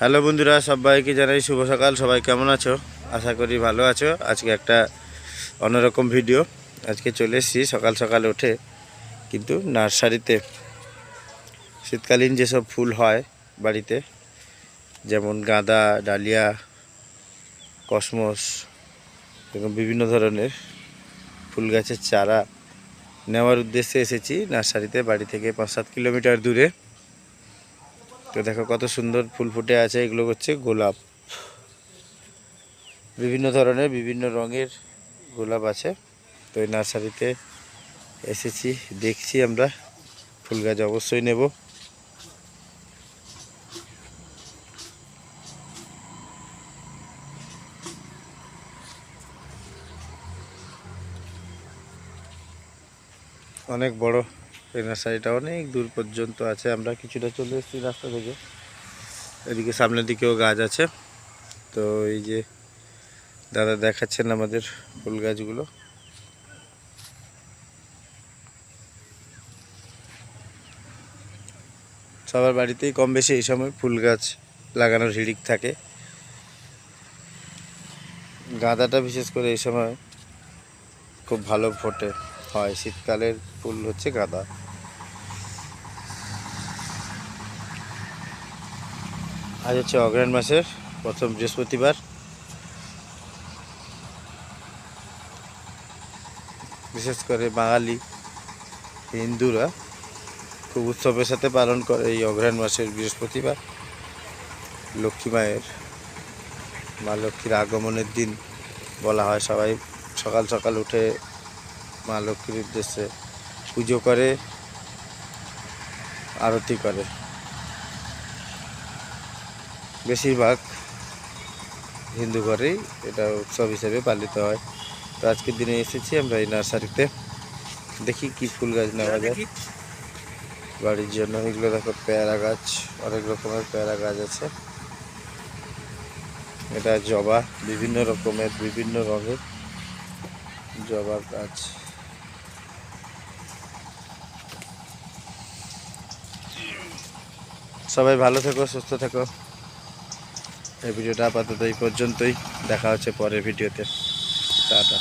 Hello বন্ধুরা, সবাইকে জানাই শুভ সকাল। সবাই কেমন আছো? আশা করি ভালো আছো। আজকে একটা অন্যরকম ভিডিও। আজকে চলে এসেছি সকাল সকাল উঠে কিন্তু নার্সারিতে শীতকালীন যেসব ফুল হয় বাড়িতে, যেমন গাঁদা, ডালিয়া, কসমস এবং বিভিন্ন ধরনের ফুল গাছের চারা নেওয়ার উদ্দেশ্যে এসেছি নার্সারিতে। বাড়ি থেকে 5-7 কিলোমিটার দূরে। তো দেখো কত সুন্দর ফুল ফুটে আছে। এগুলো হচ্ছে গোলাপ। বিভিন্ন ধরনের বিভিন্ন রঙের গোলাপ আছে। তো এই নার্সারিতে এসেছি, দেখছি আমরা ফুল গাছ অবশ্যই নেব। অনেক বড় এই নার্সারিটা, অনেক দূর পর্যন্ত আছে। আমরা কিছুটা চলে এসেছি রাস্তা থেকে। এদিকে সামনের দিকেও গাছ আছে। তো এই যে দাদা দেখাচ্ছেন আমাদের ফুল গাছগুলো। সবার বাড়িতেই কম বেশি এই সময় ফুল গাছ লাগানোর হিড়িক থাকে। গাঁদাটা বিশেষ করে এই সময় খুব ভালো ফোটে হয়। শীতকালের ফুল হচ্ছে গাঁদা। আজ হচ্ছে অগ্রহায়ণ মাসের প্রথম বৃহস্পতিবার। বিশেষ করে বাঙালি হিন্দুরা খুব উৎসবের সাথে পালন করে এই অগ্রহায়ণ মাসের বৃহস্পতিবার। লক্ষ্মী মায়ের, মা লক্ষ্মীর আগমনের দিন বলা হয়। সবাই সকাল সকাল উঠে মা লক্ষ্মীর উদ্দেশ্যে পুজো করে, আরতি করে। বেশিরভাগ হিন্দু ঘরেই এটা উৎসব হিসেবে পালিত হয়। তো আজকের দিনে এসেছি আমরা এই নার্সারিতে। দেখি কি ফুল গাছ নেওয়া যায় বাড়ির জন্য। এগুলো দেখো পেয়ারা গাছ, অনেক রকমের পেয়ারা গাছ আছে। এটা জবা, বিভিন্ন রকমের বিভিন্ন রঙের জবা গাছ। সবাই ভালো থেকো, সুস্থ থেকো। এই ভিডিওটা আপাতত এই পর্যন্তই। দেখা হচ্ছে পরের ভিডিওতে। টাটা।